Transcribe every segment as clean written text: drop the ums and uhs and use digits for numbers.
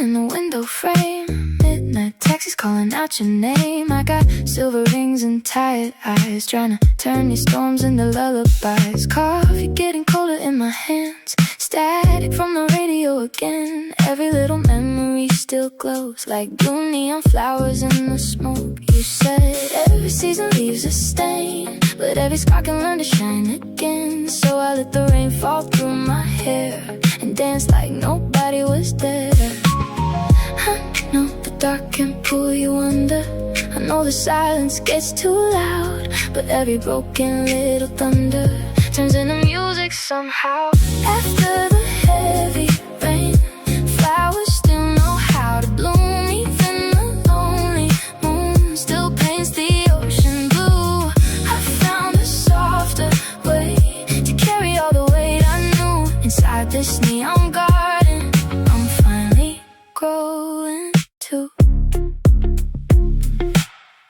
in the window frame. Midnight taxis calling out your name. I got silver rings and tired eyes, trying to turn these storms into lullabies. Coffee getting colder in my hands, static from the radio again. Every little memory still glows like blue neon flowers in the smoke. You said every season leaves a stain, but every spark can learn to shine again. So I let the rain fall through my hair and dance like nobody was there. I know the dark can pull you under. I know the silence gets too loud, but every broken little thunder turns into music somehow. After the heavy rain, flowers still know how to bloom. Even the lonely moon still paints the ocean blue. I found a softer way to carry all the weight I knew inside this neon garden. I'm finally growing too.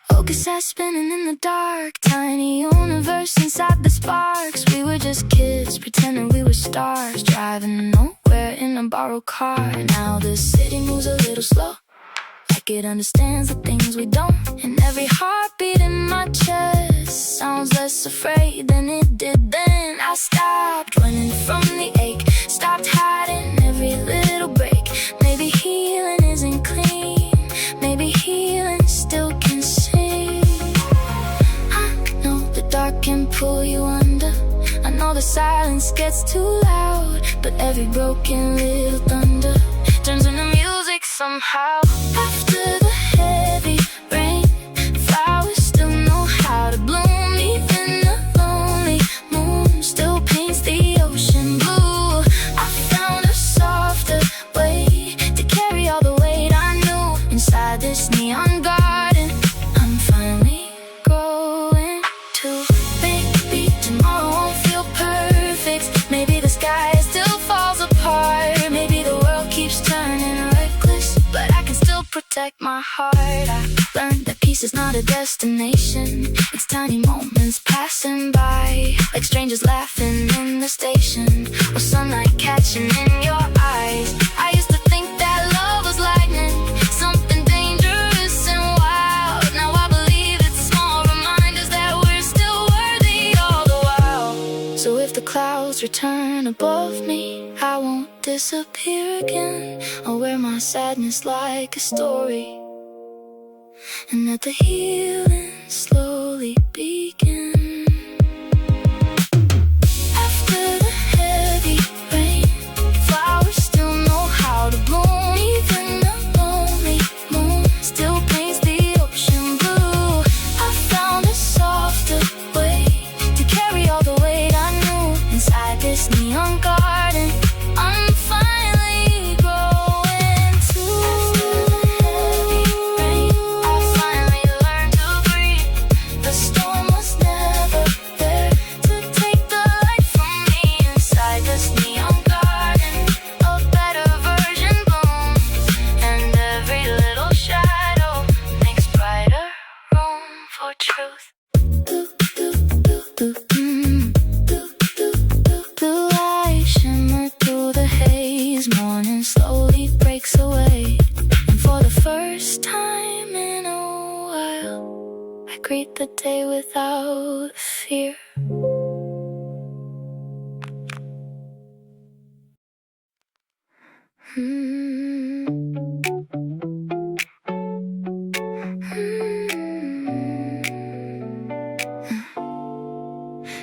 Focus eyes spinning in the dark, tiny universe inside the sparks. We were just kids pretending we were stars, driving nowhere in a borrowed car. Now the city moves a little slow, like it understands the things we don't. And every heartbeat in my chest sounds less afraid than it did then. I stopped running from the ache, stopped hiding every little break. Maybe healing isn't clean, maybe healing still can sing. I know the dark can pull you under. I know the silence gets too loud, but every broken little thunder turns into music somehow. After the heavy rain, flowers still know how to bloom. Even the lonely moon still paints the ocean blue. I found a softer way to carry all the weight I knew inside this neon garden. I'm finally growing too. Maybe tomorrow won't feel perfect, maybe the sky still falls apart, maybe the world keeps turning reckless, but I can still protect my heart. I learned that peace is not a destination, it's tiny moments passing by, like strangers laughing in the station, or sunlight catching in your eyes. I used to think that love was lightning, something dangerous and wild. Now I believe it's small reminders that we're still worthy all the while. So if the clouds return above me, I won't disappear again. I'll wear my sadness like a story, and let the healing slowly begin. After the heavy rain, flowers still know how to bloom. Even the lonely moon still paints the ocean blue. I found a softer way to carry all the weight I knew inside this neon garden. I'm finally growing too. I finally learned to breathe. The storm was never there to take the light from me inside this neon garden. A better version blooms, and every little shadow makes brighter room for truth. Blue eyes shimmer through the haze, morning slowly breaks away, and for the first time in a while, I greet the day without fear.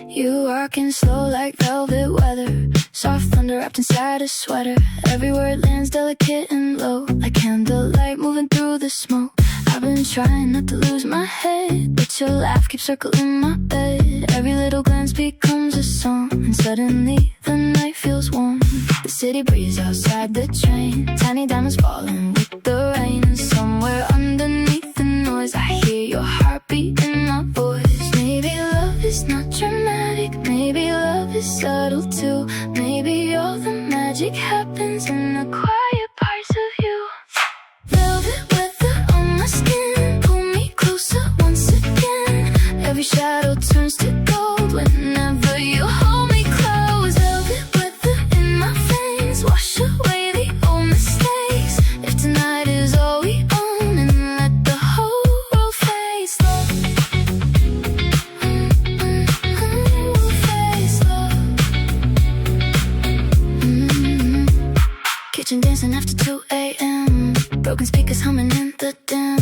You walking slow like velvet weather, soft thunder wrapped inside a sweater. Every word lands delicate and low, like candlelight moving through the smoke. I've been trying not to lose my head, but your laugh keeps circling my bed. Every little glance becomes a song, and suddenly the night feels warm. The city breeze outside the train, tiny diamonds falling with the rain. Somewhere underneath the noise, I hear your heartbeat in my voice. Maybe love is not dramatic, maybe love is subtle too. Maybe all the magic happens in the quiet parts of you. Velvet weather on my skin, pull me closer once again. Every shadow turns to gold whenever you hold me close. Velvet weather in my veins, wash away the old mistakes. If tonight broken speakers humming in the dim.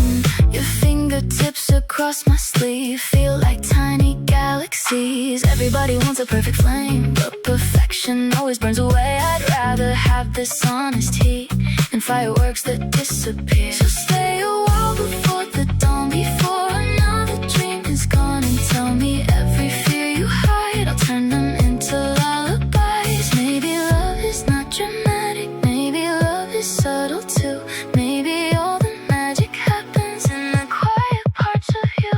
Your fingertips across my sleeve feel like tiny galaxies. Everybody wants a perfect flame, but perfection always burns away. I'd rather have this honest heat than fireworks that disappear. So stay a while before the dawn, before another dream is gone, and tell me every fear you hide. I'll turn them into lullabies. Maybe love is not dramatic, maybe love is subtle too. Maybe all the magic happens in the quiet parts of you.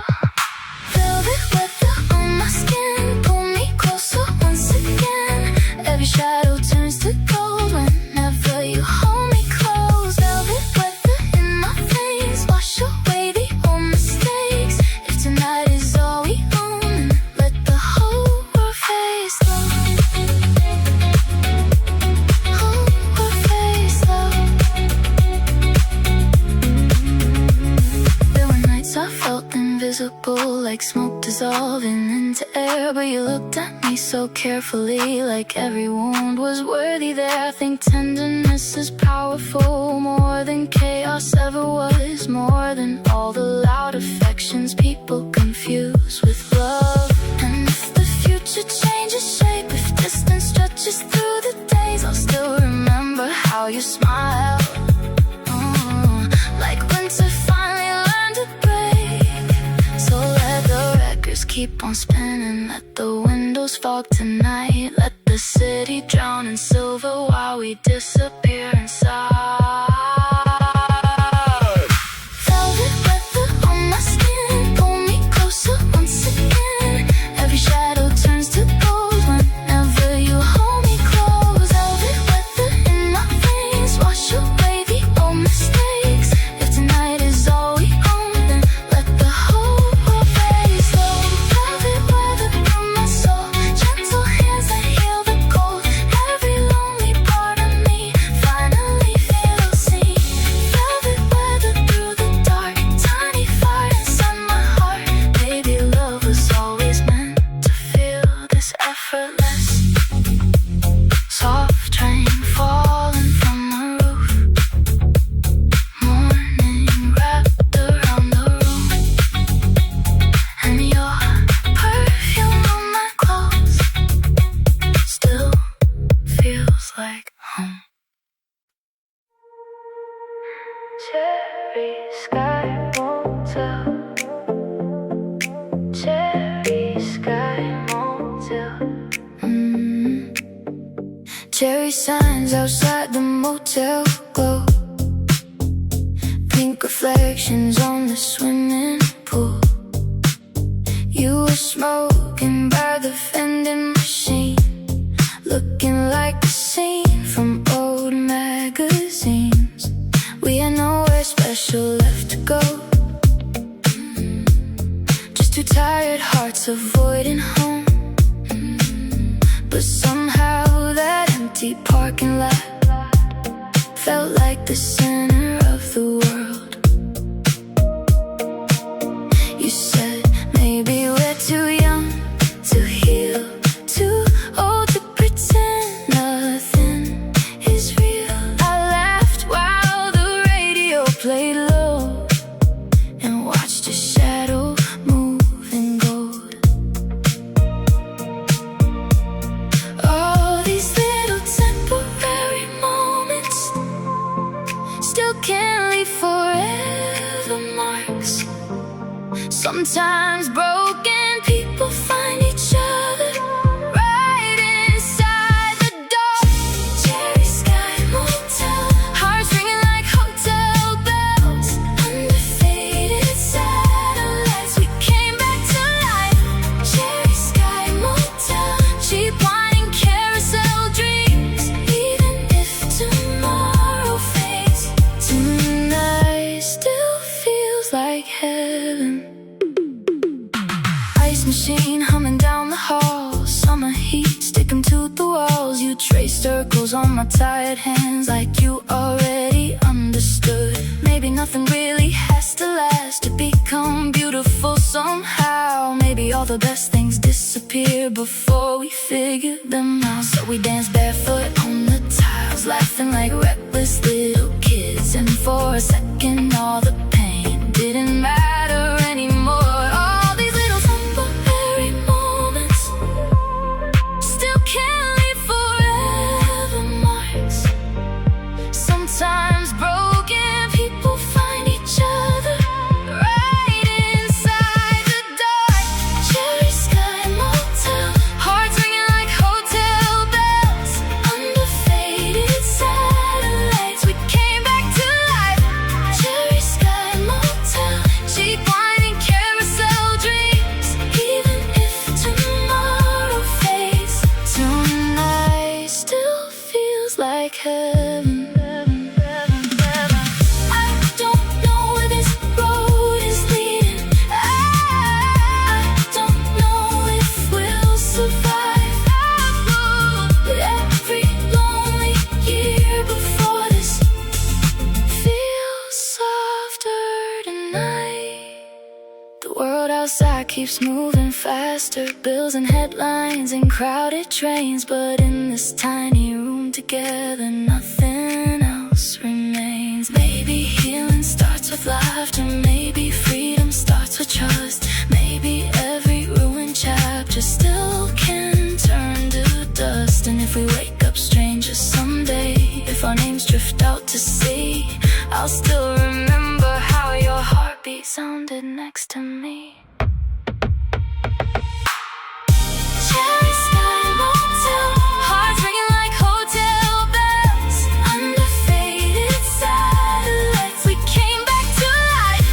Velvet weather on my skin, pull me closer once again. Every shadow turns to gold whenever you hold me close. Velvet weather in my veins, wash away the old mistakes. If tonight is all we own, then let the whole world face low. Whole world face low. There were nights I felt invisible, like smoke dissolving into air. But you looked at me so carefully, like every wound was worthy there. I think tenderness is powerful, more than chaos ever was, more than all the loud affections people confuse with love. And if the future changes shape, if distance stretches through the days, I'll still remember how you smile. Like winter finally learned to break. So let the records keep on spinning, let the windows fog tonight. Let the city drown in silver while we disappear inside. Velvet weather on my skin, pull me closer once again. Every shadow turns to gold whenever you hold me close. Velvet weather in my veins, wash away the old mistakes. If tonight is all we own, then let the whole world face low. Velvet weather through my soul, gentle hands that heal the cold. Every lonely part of me finally feels seen. Velvet weather through the dark, tiny fire inside my heart. Maybe love was always meant to feel this effortless. Soft train falling from the roof, morning wrapped around the room, and your perfume on my clothes still feels like home. Cherry sky motel, cherry sky motel. Cherry signs outside the motel glow, pink reflections on the swimming pool. You were smoking by the vending machine, looking like a scene from old magazines. We had nowhere special left to go, just two tired hearts avoiding home. But somehow that empty parking lot felt like the center of the world. You said maybe we're too young to heal, too old to pretend nothing is real. I laughed while the radio played low and watched a shadow move in gold. All these little temporary moments still can't leave forever marks. Sometimes broken people find each other right inside the door. Cherry sky motel, hearts ringing like hotel bells. Under faded satellites, we came back to life. Cherry sky motel, cheap wine and carousel dreams. Even if tomorrow fades, tonight still feels like heaven. Ice machine humming down the hall, summer heat sticking to the walls. You trace circles on my tired hands like you already understood. Maybe nothing really has to last to become beautiful somehow. Maybe all the best things disappear before we figure them out. So we dance barefoot on the tiles, laughing like reckless little kids. And for For a second, all the pain didn't matter anymore. All these little temporary moments still can't leave forever marks. Sometimes broken people find each other right inside the dark. Cherry Sky Motel, hearts ringing like hotel bells. Under faded satellites, we came back to life. Cherry Sky Motel, cheap wine and carousel dreams. Even if tomorrow fades, tonight still feels like heaven. I don't know where this road is leading. I don't know if we'll survive. But every lonely year before this feels softer tonight. The world outside keeps moving faster, bills and headlines and crowded trains. But in this tiny room together, nothing else remains. Maybe healing starts with laughter, maybe freedom starts with trust. Maybe every ruined chapter still can turn to dust. And if we wake up strangers someday, if our names drift out to sea, I'll still remember how your heartbeat sounded next to me. Cherry Sky Motel, hearts ringing like hotel bells. Under faded satellites, we came back to life.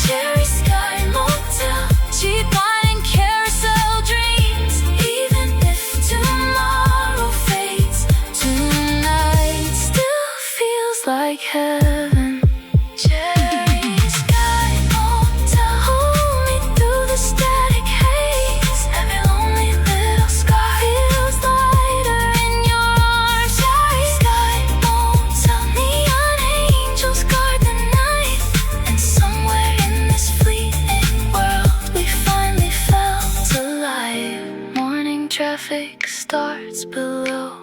Cherry Sky Motel, cheap wine and carousel dreams. Even if tomorrow fades, tonight still feels like heaven. Cherry Sky Motel, hold me through the static haze. Every lonely little scar feels lighter in your arms. Cherry Sky Motel, neon angels guard the night. And somewhere in this fleeting world, we finally felt alive. Morning traffic starts below.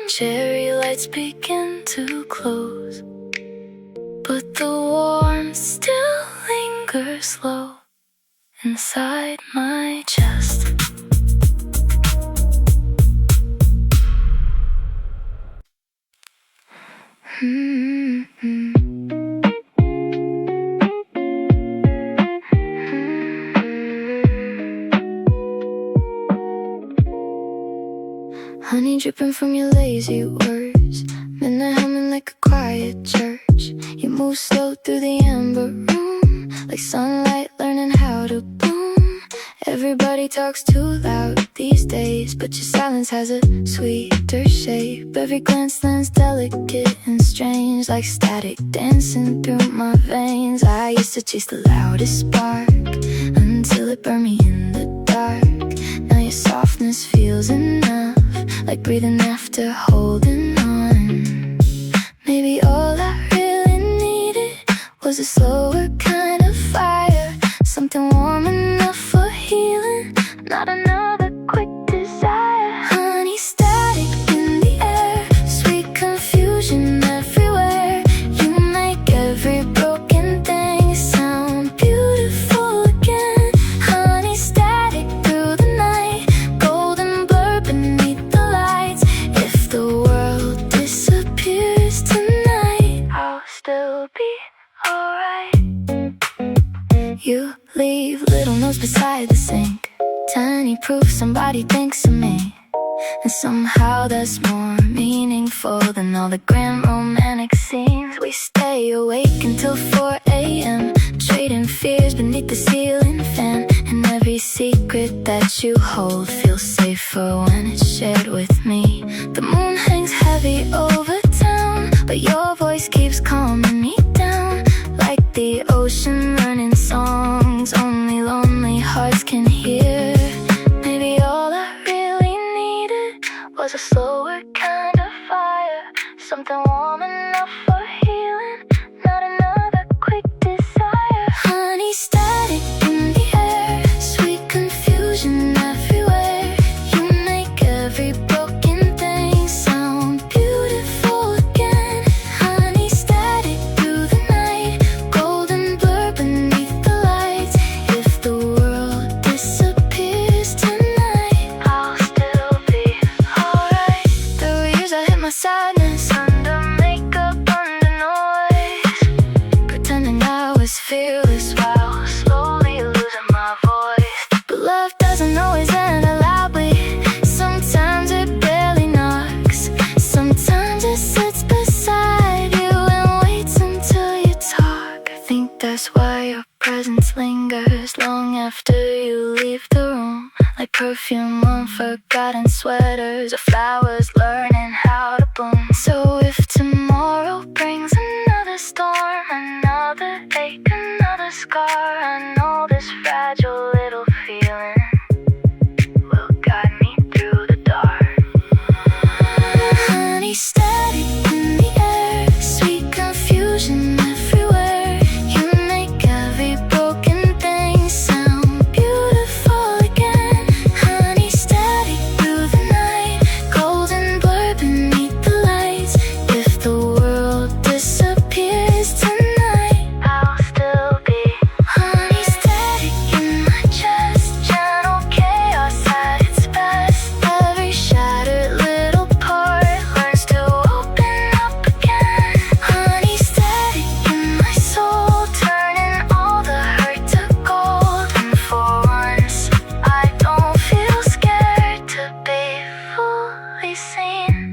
Cherry lights begin to close, but the warmth still lingers low inside my chest. Honey dripping from your lazy words, midnight humming like a quiet church. You move slow through the amber room, like sunlight learning how to bloom. Everybody talks too loud these days, but your silence has a sweeter shape. Every glance lands delicate and strange, like static dancing through my veins. I used to chase the loudest spark until it burned me in the dark. Now your softness feels enough, like breathing after holding on. Maybe all I really needed was a slower kind of fire, something warm enough for healing, not another quick desire. Honey, static in the air, sweet confusion everywhere. You make every broken thing sound beautiful again. Honey, static through the night, golden blur beneath the lights. If the world disappears tonight, I'll still be alright. You leave little notes beside the sink, tiny proof somebody thinks of me. And somehow that's more meaningful than all the grand romantic scenes. We stay awake until 4 a.m., trading fears beneath the ceiling fan. And every secret that you hold feels safer when it's shared with me. The moon hangs heavy over town, but your voice keeps calming me down, like the ocean learning songs only lonely hearts can hear. Maybe all I really needed was a slower kind of fire, something warm enough for healing, not another quick desire. Honey, static in the air, sweet confusion everywhere. You make every broken thing sound beautiful again. Honey, static fearless while slowly losing my voice. But love doesn't always end loudly. Sometimes it barely knocks. Sometimes it sits beside you and waits until you talk. I think that's why your presence lingers long after you leave the room, like perfume on forgotten sweaters or flowers learning how to bloom. So if tomorrow brings another storm, another ache, another scar, I know this fragile little feeling will guide me through the dark. Honey, static in the air, sweet confusion everywhere. You make every broken thing sound beautiful again. Honey, static through the night, golden blur beneath the lights. If the world disappears tonight, I'll still be honey, static in my chest, gentle chaos at its best. Every shattered little part learns to open up again. Honey, static in my soul, turning all the hurt to gold. And for once, I don't feel scared to be fully seen.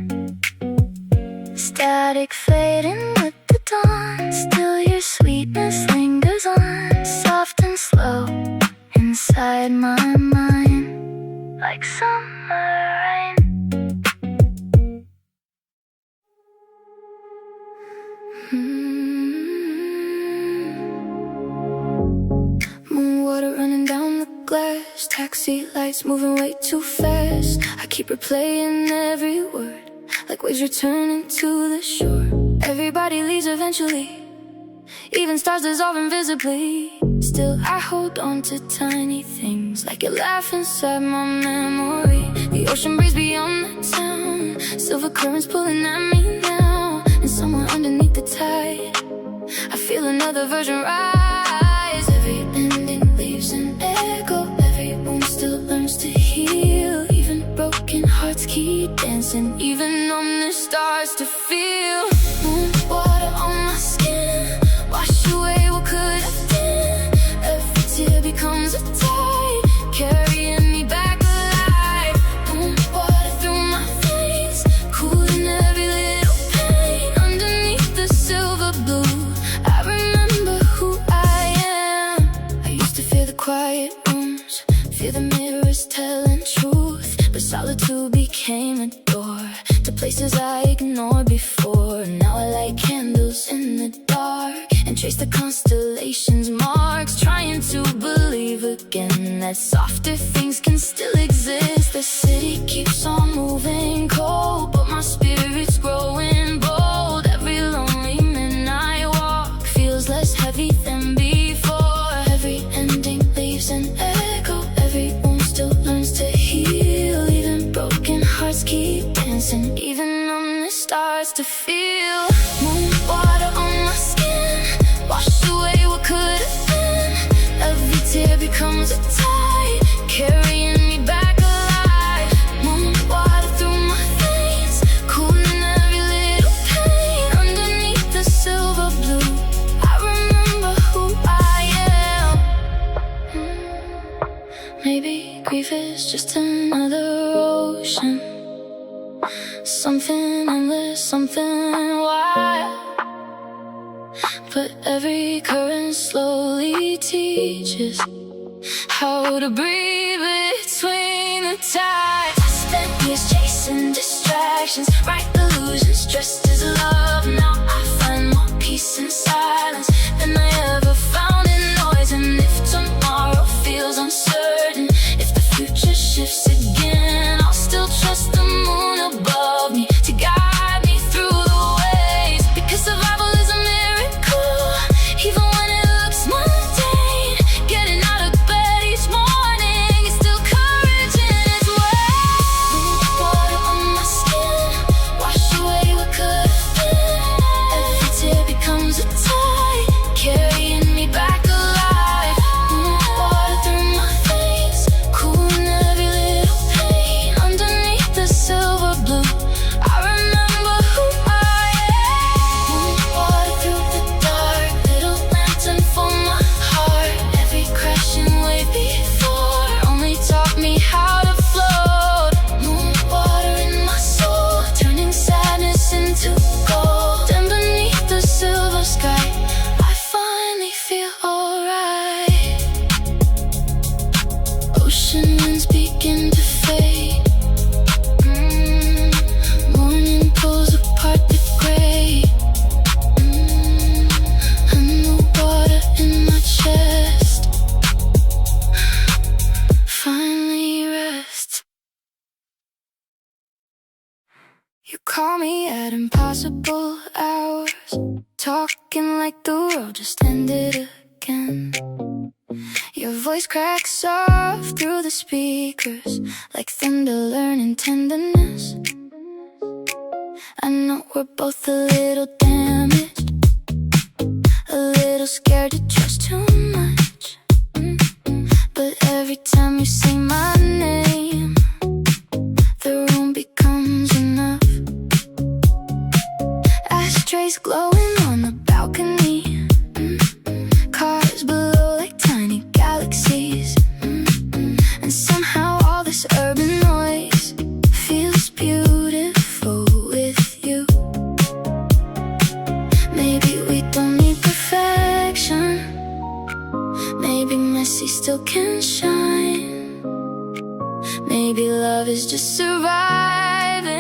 Static fading with the dawn, still your sweetness lingers on, soft and slow inside my mind, like summer rain. Moon water running down the glass, taxi lights moving way too fast. I keep replaying every word, like waves returning to the shore. Everybody leaves eventually, even stars dissolve invisibly. Still I hold on to tiny things, like your laugh inside my memory. The ocean breeze beyond the town, silver currents pulling at me now. And somewhere underneath the tide, I feel another version rise. Every ending leaves an echo, every wound still learns to heal. Even broken hearts keep dancing, even numbness starts to feel. Moon water on my skin, wash away what could have been. Every tear becomes a tide, carrying me back alive. Moon water through my veins, cooling every little pain. Underneath the silver blue, I remember who I am. I used to fear the quiet rooms, fear the mirrors telling truth. But solitude became a door to places I ignored before. Now I light candles in the dark and trace the constellations' marks, trying to believe again that softer things can still exist. The city keeps on moving cold, but my spirit's growing bold. Every lonely midnight walk feels less heavy than before. Every ending leaves an echo, every wound still learns to heal. Even broken hearts keep dancing, even numbness starts to feel. Moon water on my skin, wash away what could have been. Every tear becomes a tide, carrying me back alive. Moon water through my veins, cooling every little pain. Underneath the silver blue, I remember who I am. Maybe grief is just another ocean, something endless, something wild. But every current slowly teaches how to breathe between the tides. I spent years chasing distractions, right illusions dressed as love. Now I find more peace in silence than I ever found in noise. And if tomorrow feels uncertain, if the future shifts again, I'll still trust the moon above me to guide me through the waves. Because survival is a miracle, even when it looks mundane. Getting out of bed each morning is still courage in its way. Moon water on my skin, wash away what could have been. impossible hours, talking like the world just ended again. Your voice cracks off through the speakers like thunder learning tenderness. I know we're both a little damaged, a little scared to trust too much. But every time you say my name, the room becomes enough. Ashtrays glowing on the balcony, cars below like tiny galaxies. And somehow all this urban noise feels beautiful with you. Maybe we don't need perfection, maybe messy still can shine. Maybe love is just surviving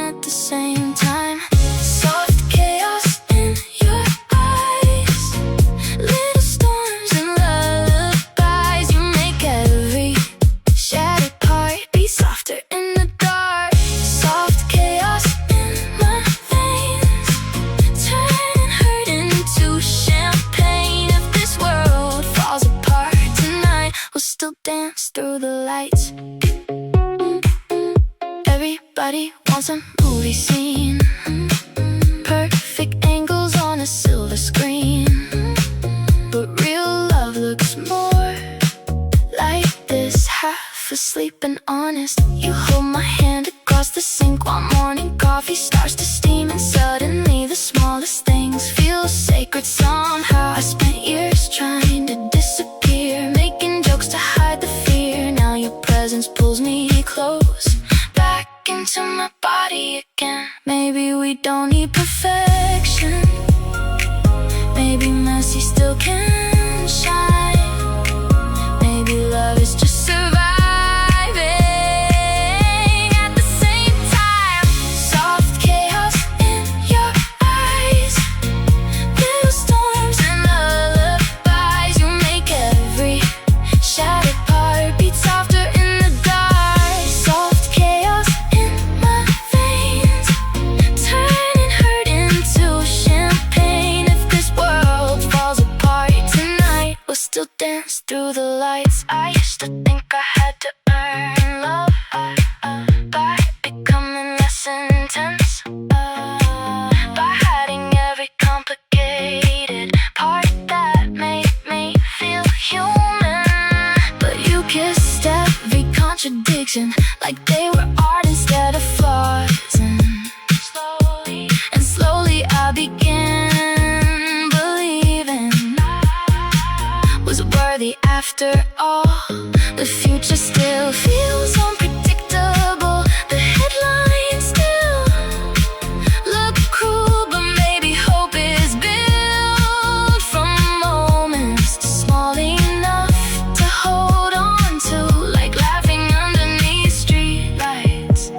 at the same time. Soft chaos in your eyes, little storms and lullabies. You make every shattered part be softer in the dark. Soft chaos in my veins, turning hurt into champagne. If this world falls apart tonight, we'll still dance through the lights. Everybody wants a movie scene, perfect angles on a silver screen. But real love looks more like this, half asleep and honest. You hold my hand across the sink while morning coffee starts to steam. And suddenly the smallest things feel sacred somehow. I spent years trying to disappear, making jokes to hide the fear. Now your presence pulls me close, back into my body again. Maybe we don't need perfection, maybe messy still can shine. Maybe love is just surviving at the same time. Soft chaos in your eyes, little storms and lullabies. You make every shattered part beat softer in the dark. Soft chaos in my veins, turning hurt into champagne. If this world falls apart tonight, we'll still dance through the lights. I used to think I had to earn love by becoming less intense, by hiding every complicated part that made me feel human. But you kissed every contradiction like they were art instead of flaws. And slowly I began believing was worthy after all. The future still feels unpredictable, the headlines still look cruel. But maybe hope is built from moments small enough to hold on to, like laughing underneath streetlights,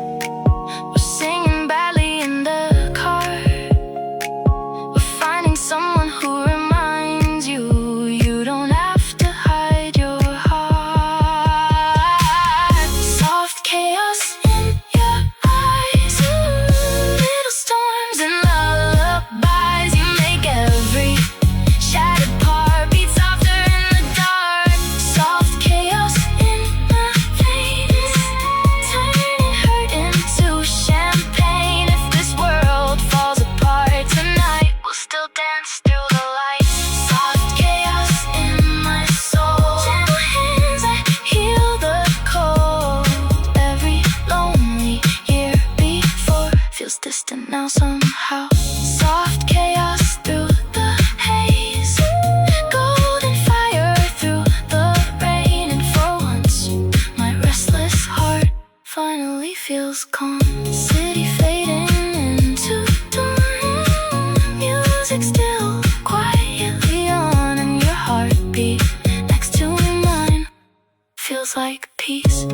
or singing badly in the car. We're finding someone who reminds you you don't have to hide your heart. Soft chaos in your eyes, little storms and lullabies. You make every shattered part beat softer in the dark. Soft chaos in my veins, turning hurt into champagne. If this world falls apart tonight, we'll still dance through the lights. Soft chaos in my soul, gentle hands that heal the cold. Every lonely year before feels distant now somehow. Soft chaos through the haze, golden fire through the rain. And for once, my restless heart finally feels calm. City fading into dawn, music still quietly on, and your heartbeat next to mine feels like peace.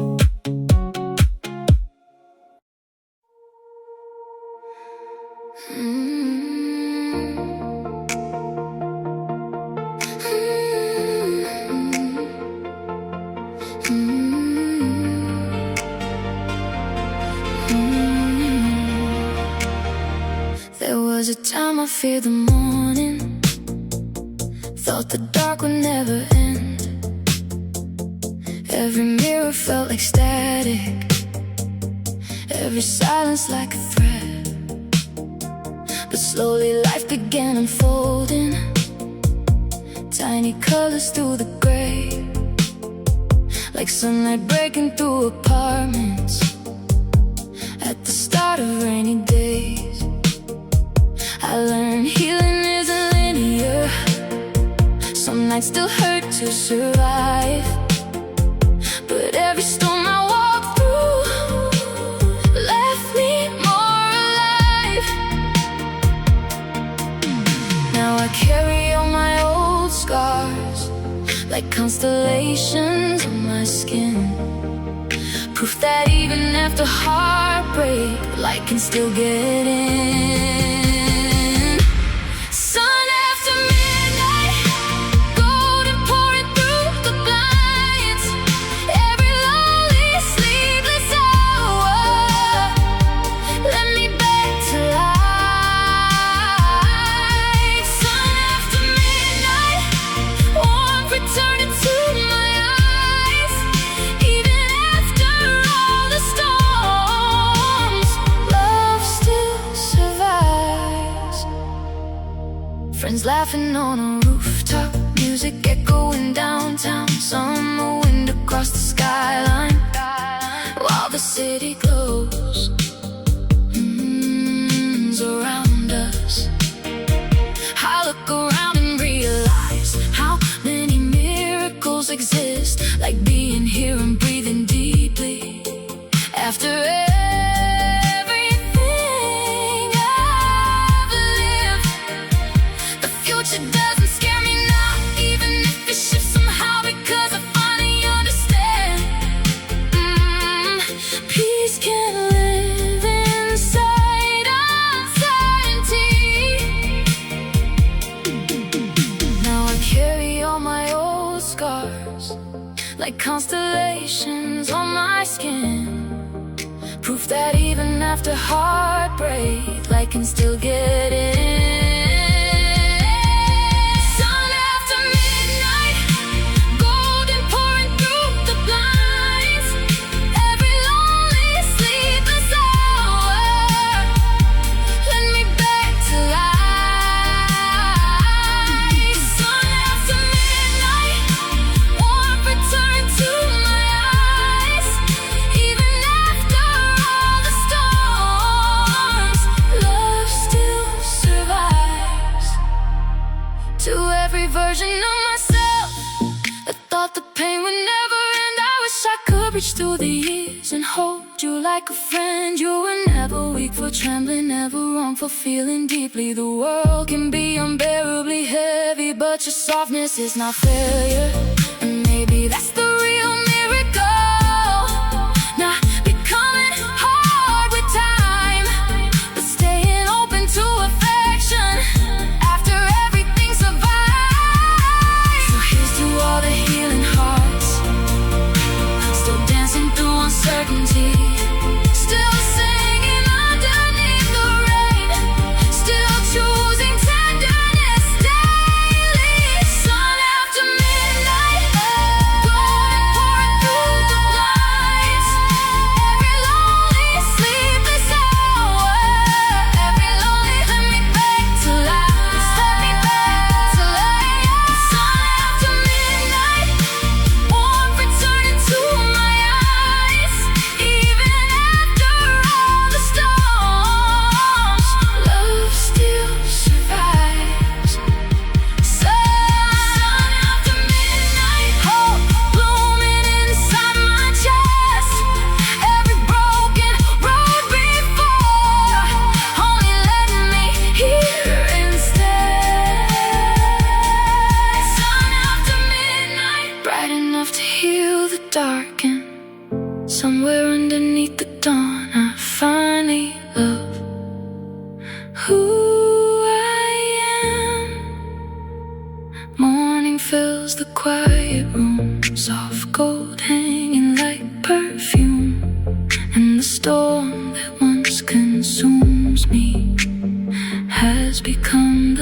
feared the morning, thought the dark would never end. Every mirror felt like static, every silence like a threat. But slowly life began unfolding, tiny colors through the gray, like sunlight breaking through apartments at the start of rainy days. I learned healing isn't linear, some nights still hurt to survive, but every storm I walked through left me more alive. Now I carry all my old scars like constellations on my skin, proof that even after heartbreak, light can still get in. Sun after midnight, golden pouring through the blinds, every lonely sleepless hour led me back to life. Sun after midnight, warmth returning to my eyes, even after all the storms, love still survives. Friends laughing on a rooftop, music echoing downtown, summer wind across the skyline, while the city glows around us. I look around and realize how many miracles exist, like being here and breathing deeply after everything I've lived. The future doesn't scare me now, even if it shifts somehow, because I finally understand. Peace can live inside uncertainty. Now I carry all my old scars like constellations on my skin, proof that even after heartbreak, light can still get in. Sun after midnight, golden pouring through the blinds, every lonely sleepless hour led me back to life. Sun after midnight, warmth returned to my eyes, even after all the storms, love still survives. To every version of myself that thought the pain would never end, I wish I could reach through the years and hold you like a friend. You were never weak for trembling, never wrong for feeling deeply. The world can be unbearably heavy, but your softness is not failure, and maybe that's the real miracle. Not becoming hard with time, but staying open to affection after everything survives. So here's to all the healing hearts, still dancing through uncertainty, still singing underneath the rain, still choosing tenderness daily. Sun after midnight, golden pouring through the blinds, every lonely sleepless hour, every lonely let me back to life, let me back to life. Sun after midnight, warmth returning to my eyes, even after all the storms, love still survives. Sun after midnight, hope blooming inside my chest, every broken road before only led me here instead. Sun after midnight, bright enough to heal the dark, and somewhere underneath the dawn I finally love who I am. Morning fills the quiet room, soft gold hanging like perfume, and the storm that once consumes me has has become